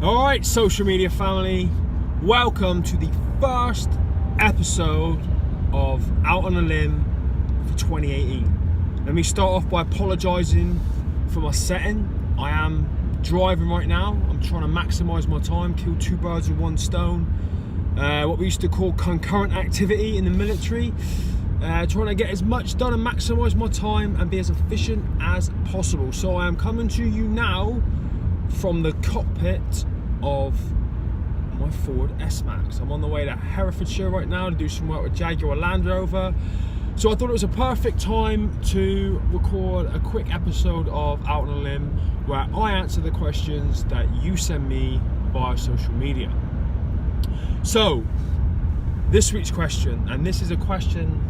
Alright, social media family, welcome to the first episode of Out on a Limb for 2018. Let me start off by apologising for my setting. I am driving right now. I'm trying to maximise my time, kill two birds with one stone. What we used to call concurrent activity in the military. Trying to get as much done and maximise my time and be as efficient as possible. So I am coming to you now from the cockpit of my Ford S-Max. I'm on the way to Herefordshire right now to do some work with Jaguar Land Rover. So I thought it was a perfect time to record a quick episode of Out on a Limb where I answer the questions that you send me via social media. So, this week's question, and this is a question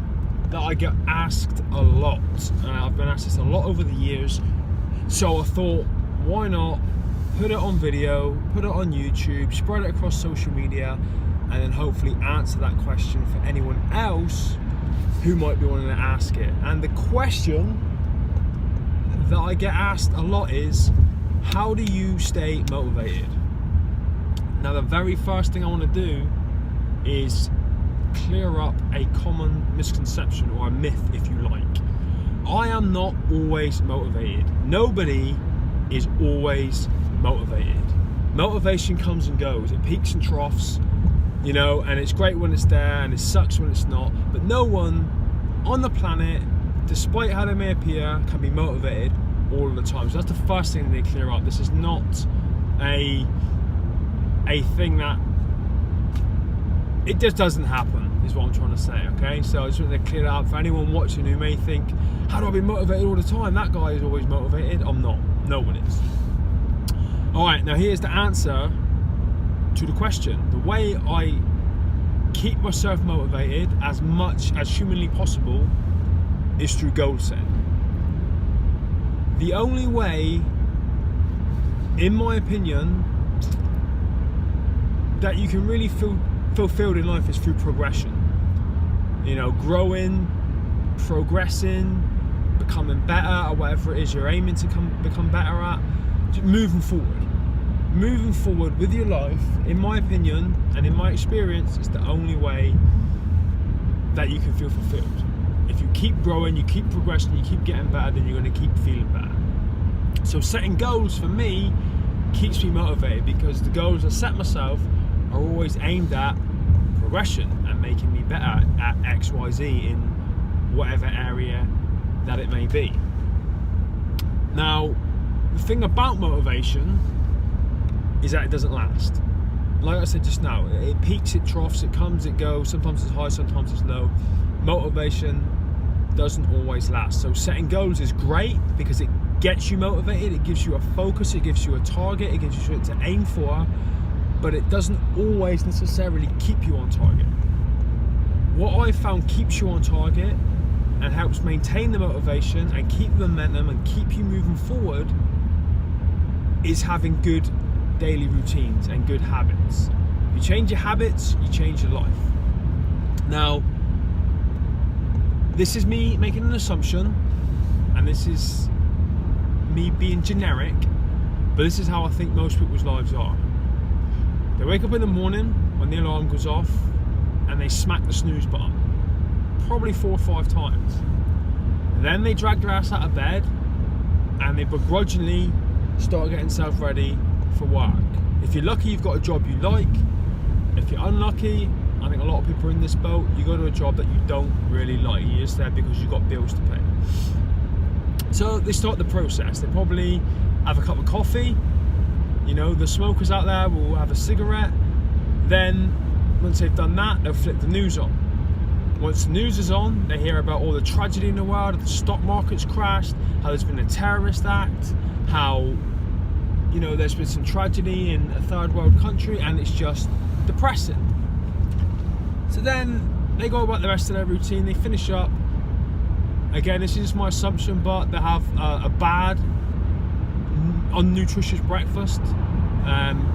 that I get asked a lot. I've been asked this a lot over the years, so I thought, why not put it on video, put it on YouTube, spread it across social media, and then hopefully answer that question for anyone else who might be wanting to ask it. And the question that I get asked a lot is, how do you stay motivated? Now, the very first thing I want to do is clear up a common misconception, or a myth if you like. I am not always motivated. Nobody is always motivated. Motivation comes and goes. It peaks and troughs, you know, and it's great when it's there and it sucks when it's not. But no one on the planet, despite how they may appear, can be motivated all of the time. So that's the first thing they clear up. This is not a thing that it just doesn't happen, is what I'm trying to say, okay? So I just want to clear that up for anyone watching who may think, how do I be motivated all the time? That guy is always motivated. I'm not. No one is. Alright, now here's the answer to the question. The way I keep myself motivated as much as humanly possible is through goal setting. The only way, in my opinion, that you can really feel fulfilled in life is through progression. You know, growing, progressing, becoming better at whatever it is you're aiming to become better at. Just moving forward with your life, in my opinion and in my experience, is the only way that you can feel fulfilled. If you keep growing, you keep progressing, you keep getting better, then you're going to keep feeling better. So setting goals for me keeps me motivated, because the goals I set myself are always aimed at progression and making me better at XYZ in whatever area that it may be. Now, the thing about motivation is that it doesn't last. Like I said just now, it peaks, it troughs, it comes, it goes. Sometimes it's high, sometimes it's low. Motivation doesn't always last. So setting goals is great because it gets you motivated, it gives you a focus, it gives you a target, it gives you something to aim for, but it doesn't always necessarily keep you on target. What I found keeps you on target and helps maintain the motivation and keep the momentum and keep you moving forward is having good daily routines and good habits. If you change your habits, you change your life. Now, this is me making an assumption, and this is me being generic, but this is how I think most people's lives are. They wake up in the morning when the alarm goes off and they smack the snooze button, probably 4 or 5 times. Then they drag their ass out of bed and they begrudgingly start getting themselves ready for work. If you're lucky, you've got a job you like. If you're unlucky, I think a lot of people are in this boat, you go to a job that you don't really like. You're just there because you've got bills to pay. So they start the process. They probably have a cup of coffee. You know, the smokers out there will have a cigarette. Then, once they've done that, they'll flip the news on. Once the news is on, they hear about all the tragedy in the world, the stock market's crashed, how there's been a terrorist act, how, you know, there's been some tragedy in a third world country, and it's just depressing. So then they go about the rest of their routine, they finish up. Again, this is just my assumption, but they have a bad, unnutritious breakfast,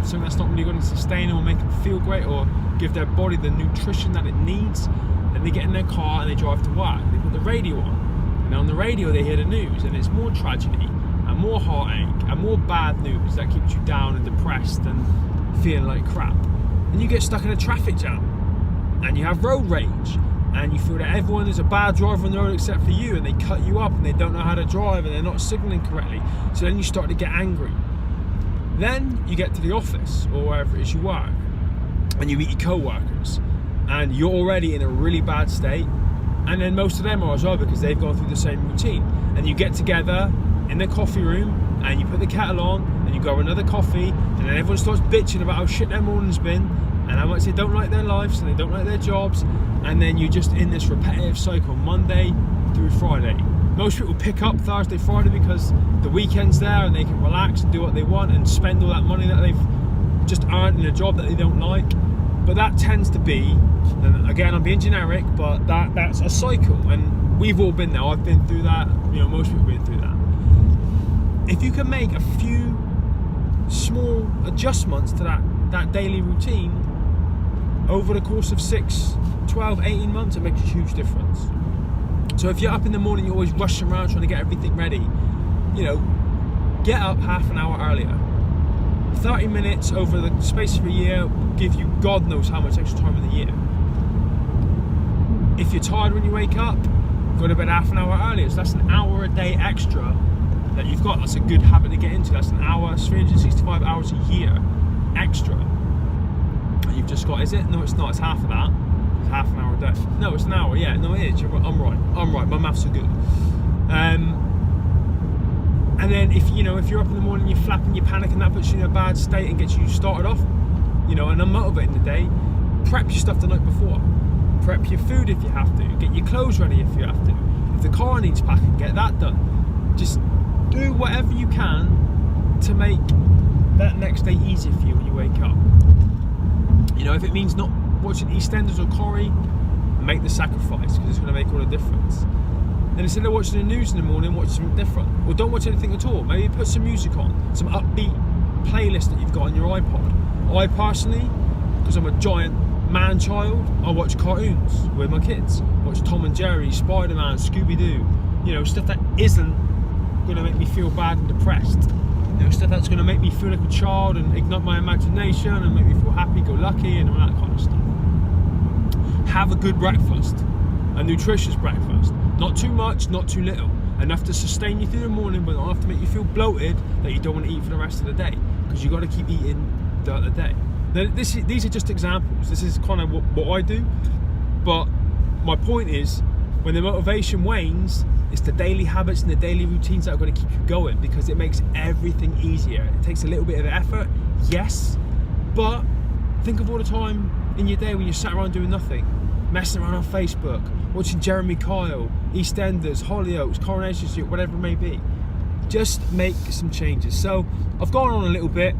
something that's not really going to sustain or make them feel great or give their body the nutrition that it needs. Then they get in their car and they drive to work. They put the radio on, and on the radio they hear the news, and it's more tragedy and more heartache and more bad news that keeps you down and depressed and feeling like crap. And you get stuck in a traffic jam and you have road rage and you feel that everyone is a bad driver on the road except for you, and they cut you up and they don't know how to drive and they're not signalling correctly. So then you start to get angry. Then you get to the office or wherever it is you work and you meet your co-workers and you're already in a really bad state, and then most of them are as well because they've gone through the same routine. And you get together in the coffee room and you put the kettle on and you go another coffee, and then everyone starts bitching about how shit their morning's been and how much they don't like their lives and they don't like their jobs, and then you're just in this repetitive cycle Monday through Friday. Most people pick up Thursday, Friday because the weekend's there and they can relax and do what they want and spend all that money that they've just earned in a job that they don't like. But that tends to be, and again I'm being generic, but that's a cycle, and we've all been there. I've been through that, most people have been through that. If you can make a few small adjustments to that daily routine over the course of 6, 12, 18 months, it makes a huge difference. So if you're up in the morning, you're always rushing around trying to get everything ready, get up half an hour earlier. 30 minutes over the space of a year will give you God knows how much extra time in the year. If you're tired when you wake up, go to bed half an hour earlier. So that's an hour a day extra that you've got. That's a good habit to get into. That's an hour, 365 hours a year extra. And you've just got, is it? No, it's not. It's half of that. It's half an hour a day. No, it's an hour. Yeah, no, it is. I'm right. My maths are good. And then if you're up in the morning, you're flapping, you're panicking, that puts you in a bad state and gets you started off, and unmotivated in the day. Prep your stuff the night before. Prep your food if you have to. Get your clothes ready if you have to. If the car needs packing, get that done. Just do whatever you can to make that next day easier for you when you wake up. If it means not watching EastEnders or Corrie, make the sacrifice, because it's going to make all the difference. Then instead of watching the news in the morning, watch something different. Or don't watch anything at all. Maybe put some music on, some upbeat playlist that you've got on your iPod. I personally, because I'm a giant man-child, I watch cartoons with my kids. I watch Tom and Jerry, Spider-Man, Scooby-Doo. Stuff that isn't going to make me feel bad and depressed. Stuff that's going to make me feel like a child and ignite my imagination and make me feel happy-go-lucky and all that kind of stuff. Have a good breakfast, a nutritious breakfast. Not too much, not too little. Enough to sustain you through the morning, but not enough to make you feel bloated that you don't want to eat for the rest of the day, because you've got to keep eating throughout the day. Now, these are just examples. This is kind of what I do. But my point is, when the motivation wanes, it's the daily habits and the daily routines that are going to keep you going, because it makes everything easier. It takes a little bit of effort, yes, but think of all the time in your day when you sat around doing nothing, messing around on Facebook, watching Jeremy Kyle, EastEnders, Hollyoaks, Coronation Street, whatever it may be. Just make some changes. So I've gone on a little bit,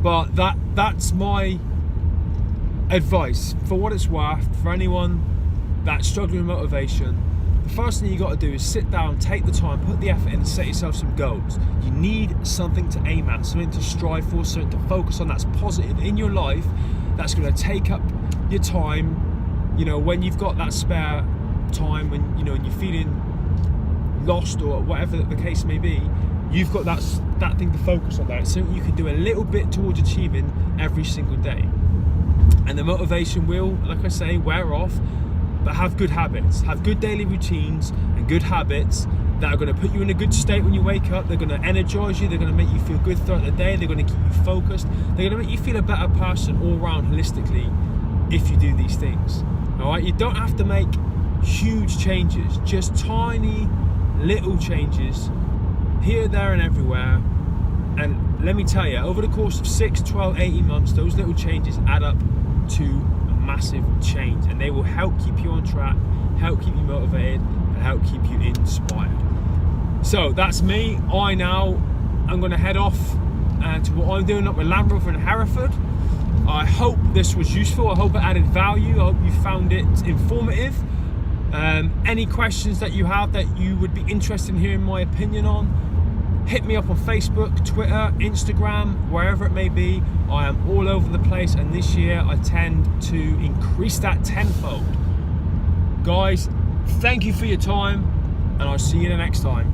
but that's my advice. For what it's worth, for anyone that's struggling with motivation, the first thing you got to do is sit down, take the time, put the effort in, and set yourself some goals. You need something to aim at, something to strive for, something to focus on that's positive in your life, that's going to take up your time. When you've got that spare time, when you're feeling lost or whatever the case may be, you've got that thing to focus on. That something you can do a little bit towards achieving every single day, and the motivation will, like I say, wear off. But have good habits, have good daily routines and good habits that are going to put you in a good state when you wake up. They're going to energize you, they're going to make you feel good throughout the day, they're going to keep you focused, they're going to make you feel a better person all around holistically if you do these things. Alright, you don't have to make huge changes, just tiny little changes here, there and everywhere. And let me tell you, over the course of 6, 12, 18 months, those little changes add up to massive change, and they will help keep you on track, help keep you motivated, and help keep you inspired. So that's me. I'm going to head off to what I'm doing up with Land Rover in Hereford. I hope this was useful. I hope it added value. I hope you found it informative. Any questions that you have that you would be interested in hearing my opinion on, hit me up on Facebook, Twitter, Instagram, wherever it may be. I am all over the place, and this year I tend to increase that tenfold. Guys, thank you for your time, and I'll see you the next time.